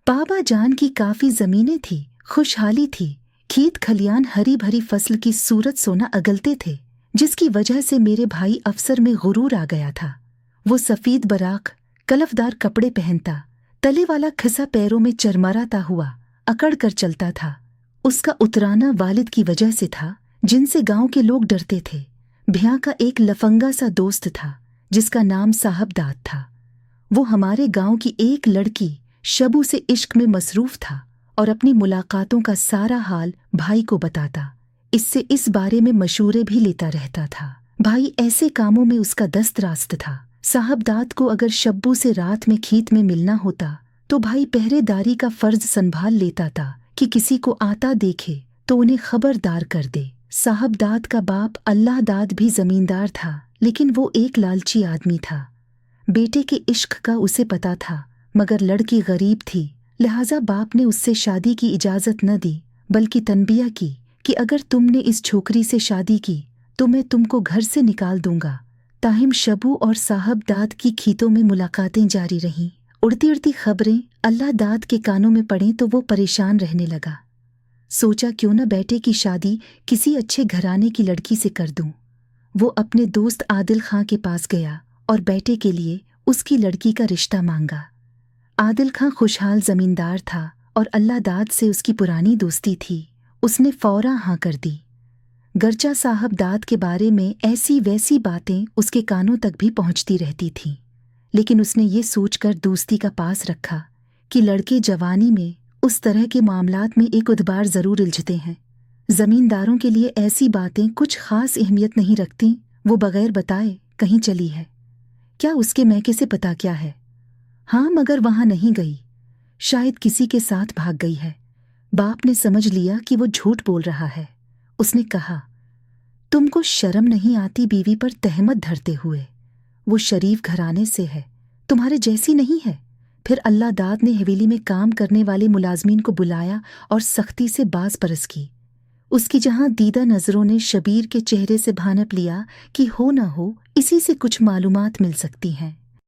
बाबा जान की काफी जमीनें थी, खुशहाली थी, खेत खलियान हरी भरी फसल की सूरत सोना अगलते थे, जिसकी वजह से मेरे भाई अफसर में गुरूर आ गया था। वो सफेद बराक कलफदार कपड़े पहनता, तले वाला खिसा पैरों में चरमराता हुआ अकड़ कर चलता था। उसका उतराना वालिद की वजह से था, जिनसे गांव के लोग डरते थे। भैया का एक लफंगा सा दोस्त था जिसका नाम साहबदाद था। वो हमारे गांव की एक लड़की शबू से इश्क में मसरूफ था और अपनी मुलाकातों का सारा हाल भाई को बताता। इससे इस बारे में मशूरे भी लेता रहता था। भाई ऐसे कामों में उसका दस्त रास्त था। साहबदाद को अगर शब्बू से रात में खेत में मिलना होता तो भाई पहरेदारी का फर्ज संभाल लेता था कि किसी को आता देखे तो उन्हें खबरदार कर दे। साहबदाद का बाप अल्लाह दाद भी जमींदार था, लेकिन वो एक लालची आदमी था। बेटे के इश्क का उसे पता था, मगर लड़की गरीब थी, लिहाजा बाप ने उससे शादी की इजाज़त न दी, बल्कि तनबिया की कि अगर तुमने इस छोकरी से शादी की तो मैं तुमको घर से निकाल दूंगा। ताहिम शबू और साहबदाद की खेतों में मुलाकातें जारी रहीं। उड़ती उड़ती खबरें अल्लाह दाद के कानों में पड़ें तो वो परेशान रहने लगा। सोचा क्यों न बेटे की शादी किसी अच्छे घराने की लड़की से कर दूं। वो अपने दोस्त आदिल खां के पास गया और बेटे के लिए उसकी लड़की का रिश्ता मांगा। आदिल खां खुशहाल जमींदार था और अल्लाह दाद से उसकी पुरानी दोस्ती थी। उसने फौरा हाँ कर दी। गर्चा साहबदाद के बारे में ऐसी वैसी बातें उसके कानों तक भी पहुंचती रहती थीं, लेकिन उसने ये सोचकर दोस्ती का पास रखा कि लड़के जवानी में उस तरह के मामलात में एक उदबार ज़रूर उलझते हैं। ज़मींदारों के लिए ऐसी बातें कुछ ख़ास अहमियत नहीं रखती। वो बग़ैर बताए कहीं चली है, क्या उसके मैके से पता क्या है? हाँ, मगर वहाँ नहीं गई, शायद किसी के साथ भाग गई है। बाप ने समझ लिया कि वो झूठ बोल रहा है। उसने कहा, तुमको शर्म नहीं आती बीवी पर तहमत धरते हुए? वो शरीफ घराने से है, तुम्हारे जैसी नहीं है। फिर अल्लाह दाद ने हवेली में काम करने वाले मुलाजमीन को बुलाया और सख्ती से बाज परस की। उसकी जहां दीदा नजरों ने शबीर के चेहरे से भानप लिया कि हो ना हो इसी से कुछ मालूमात मिल सकती हैं।